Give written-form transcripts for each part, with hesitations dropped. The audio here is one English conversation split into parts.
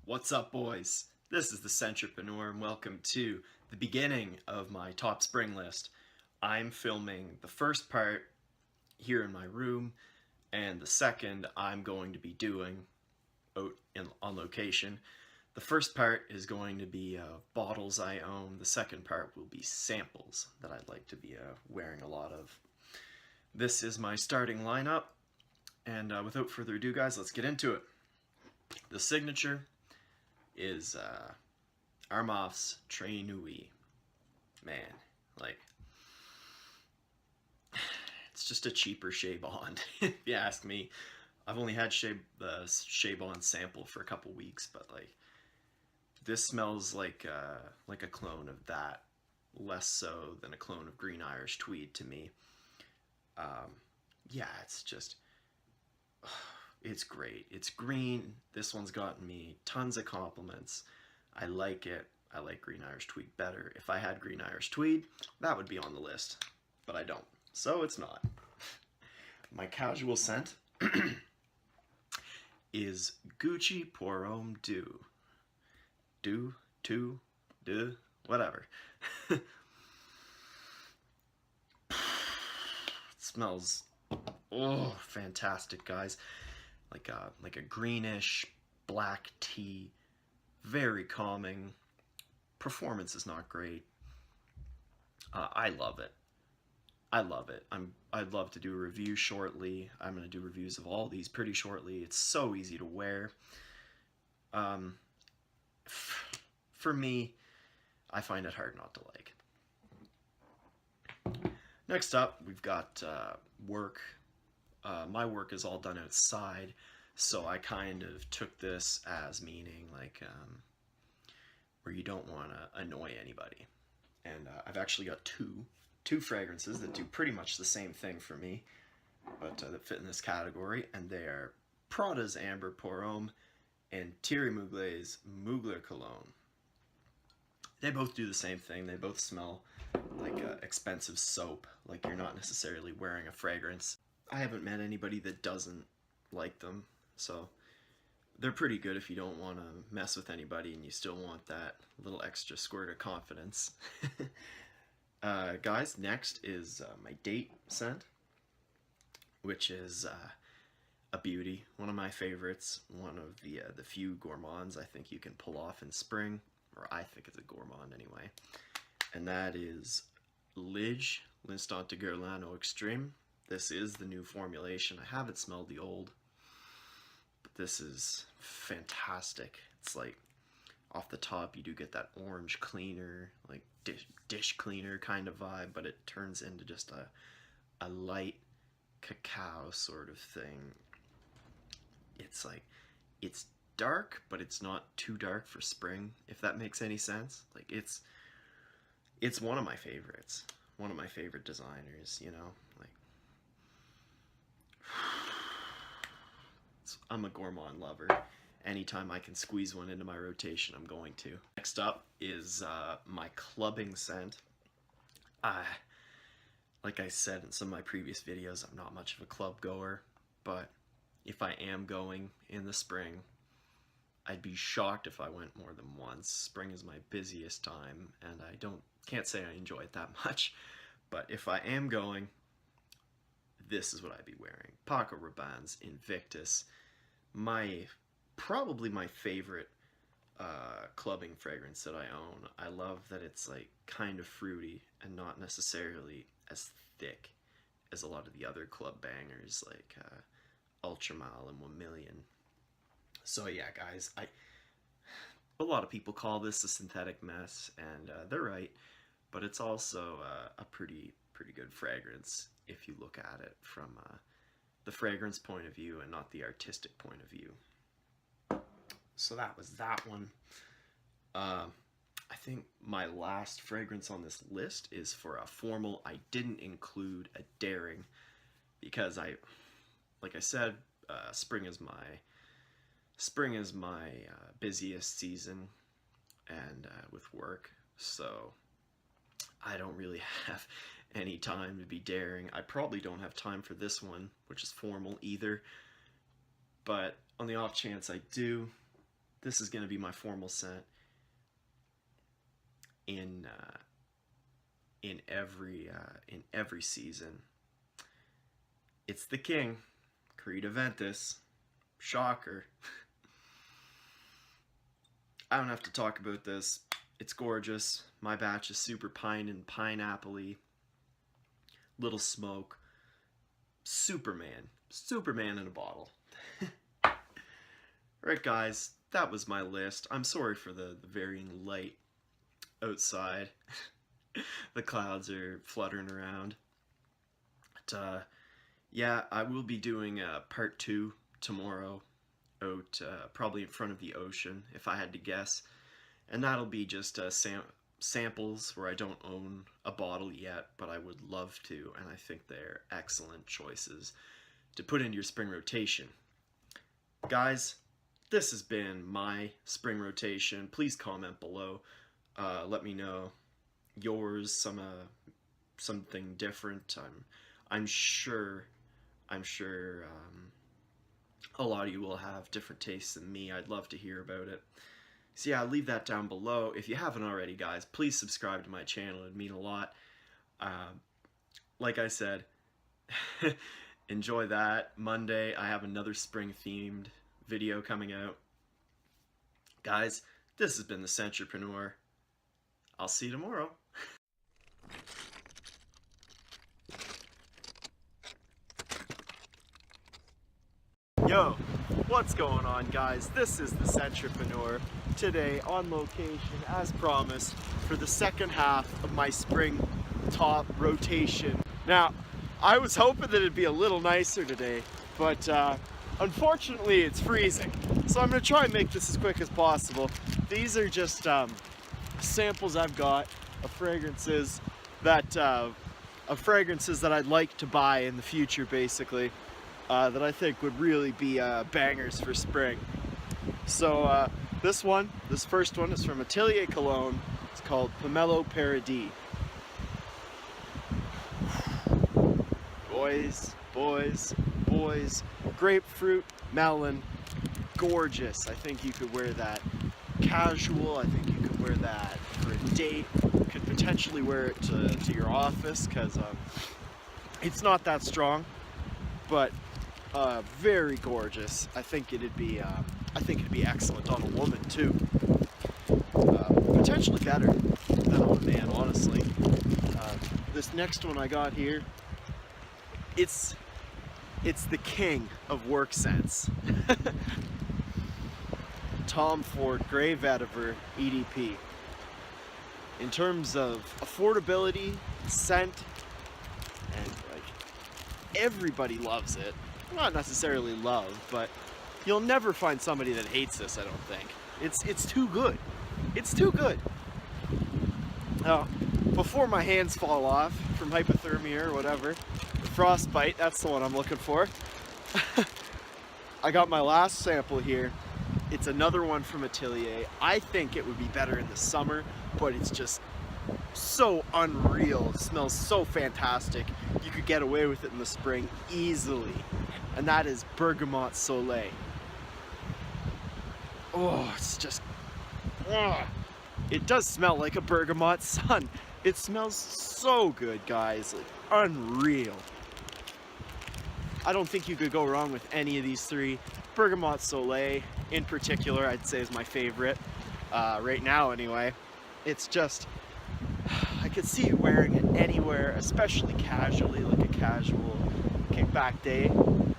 What's up, boys? This is the Centrepreneur, and welcome to the beginning of my top spring list. I'm filming the first part here in my room, and the second I'm going to be doing out on location. The first part is going to be bottles I own. The second part will be samples that I'd like to be wearing a lot of. This is my starting lineup, and without further ado, guys, let's get into it. The signature is Armaf's Très Nuit. Man, like, it's just a cheaper Shea Bond, if you ask me. I've only had Shea Bond sample for a couple weeks, but like, this smells like a clone of that, less so than a clone of Green Irish Tweed to me. Yeah, it's just, it's great. It's green. This one's gotten me tons of compliments. I like it. I like Green Irish Tweed better. If I had Green Irish Tweed, that would be on the list, but I don't, so it's not. My casual scent is Gucci Pour Homme whatever. It smells, oh, fantastic, guys. Like a greenish black tea, very calming. Performance is not great. I love it. I love it. I'd love to do a review shortly. I'm going to do reviews of all these pretty shortly. It's so easy to wear. For me, I find it hard not to like. Next up, we've got work. My work is all done outside, so I kind of took this as meaning like where you don't want to annoy anybody. And I've actually got two fragrances that do pretty much the same thing for me, but that fit in this category, and they are Prada's Amber Pour Homme and Thierry Mugler's Mugler Cologne. They both do the same thing. They both smell like expensive soap, like you're not necessarily wearing a fragrance. I haven't met anybody that doesn't like them, so they're pretty good if you don't want to mess with anybody and you still want that little extra squirt of confidence. Guys, next is my date scent, which is a beauty, one of my favorites, one of the few gourmands I think you can pull off in spring, or I think it's a gourmand anyway, and that is Lige L'Instant de Guerlain Eau Extreme. This is the new formulation. I haven't smelled the old, but this is fantastic. It's like, off the top, you do get that orange cleaner, like dish cleaner kind of vibe, but it turns into just a light cacao sort of thing. It's like, it's dark, but it's not too dark for spring, if that makes any sense. Like, it's one of my favorites. One of my favorite designers, you know, like, I'm a gourmand lover. Anytime I can squeeze one into my rotation, I'm going to. Next up is my clubbing scent. Like I said in some of my previous videos, I'm not much of a club goer, but if I am going in the spring, I'd be shocked if I went more than once. Spring is my busiest time, and I can't say I enjoy it that much, but if I am going, this is what I'd be wearing. Paco Rabanne's Invictus, probably my favorite clubbing fragrance that I own. I love that it's like kind of fruity and not necessarily as thick as a lot of the other club bangers like Ultramile and 1 Million. So yeah, guys, a lot of people call this a synthetic mess, and they're right, but it's also a pretty good fragrance if you look at it from the fragrance point of view and not the artistic point of view. So that was that one. I think my last fragrance on this list is for a formal. I didn't include a daring because like I said, spring is my busiest season, and with work, so I don't really have any time to be daring. I probably don't have time for this one, which is formal either, but on the off chance I do, this is going to be my formal scent in every season. It's the king, Creed Aventus. Shocker. I don't have to talk about this. It's gorgeous. My batch is super pine and pineapple-y. Little smoke. Superman. Superman in a bottle. Alright guys, that was my list. I'm sorry for the varying light outside. The clouds are fluttering around. But, yeah, I will be doing part 2 tomorrow out probably in front of the ocean, if I had to guess. And that'll be just samples where I don't own a bottle yet, but I would love to, and I think they're excellent choices to put into your spring rotation. Guys, this has been my spring rotation. Please comment below. Let me know yours, something different. I'm sure a lot of you will have different tastes than me. I'd love to hear about it. So yeah, leave that down below. If you haven't already, guys, please subscribe to my channel. It'd mean a lot. Like I said, enjoy that. Monday, I have another spring-themed video coming out. Guys, this has been the Centrepreneur. I'll see you tomorrow. Yo, what's going on, guys? This is the Centrepreneur, today on location, as promised, for the second half of my spring top rotation. Now, I was hoping that it'd be a little nicer today, but unfortunately it's freezing. So I'm going to try and make this as quick as possible. These are just samples I've got of fragrances that I'd like to buy in the future, basically. That I think would really be bangers for spring. So this first one is from Atelier Cologne. It's called Pomelo Paradis. Boys, grapefruit, melon, gorgeous. I think you could wear that casual. I think you could wear that for a date. You could potentially wear it to your office, because it's not that strong, but very gorgeous. I think it'd be excellent on a woman too. Potentially better than on a man, honestly. This next one I got here, it's the king of work scents. Tom Ford Grey Vetiver EDP. In terms of affordability, scent, and like everybody loves it. Not necessarily love, but you'll never find somebody that hates this, I don't think. It's too good. It's too good. Now, before my hands fall off from hypothermia or whatever, frostbite, that's the one I'm looking for. I got my last sample here. It's another one from Atelier. I think it would be better in the summer, but it's just so unreal. It smells so fantastic. You could get away with it in the spring easily. And that is Bergamot Soleil. Oh, it's just... It does smell like a bergamot sun. It smells so good, guys. Like, unreal. I don't think you could go wrong with any of these three. Bergamot Soleil, in particular, I'd say is my favorite. Right now, anyway. It's just... I could see you wearing it anywhere, especially casually, like a casual kickback day.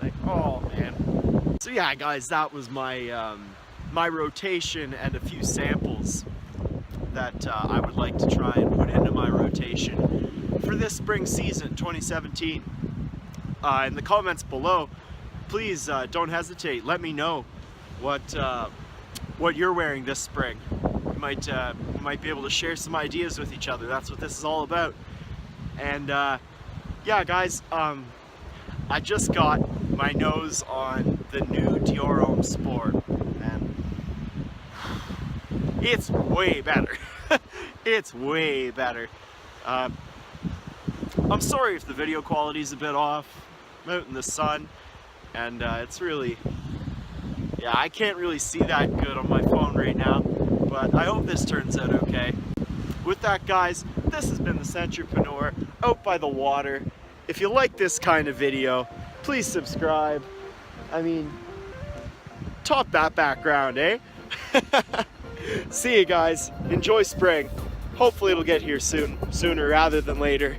Like, oh man. So yeah, guys, that was my my rotation and a few samples that I would like to try and put into my rotation for this spring season 2017. In the comments below, please don't hesitate. Let me know what you're wearing this spring. We might be able to share some ideas with each other. That's what this is all about. And yeah, guys, I just got my nose on the new Dior Homme Sport, and it's way better. It's way better. I'm sorry if the video quality is a bit off. I'm out in the sun, and it's really Yeah, I can't really see that good on my phone right now, but I hope this turns out okay. With that, guys, this has been the Centrepreneur out by the water. If you like this kind of video, please subscribe. I mean, top that background, eh? See you guys. Enjoy spring. Hopefully it'll get here soon, sooner rather than later.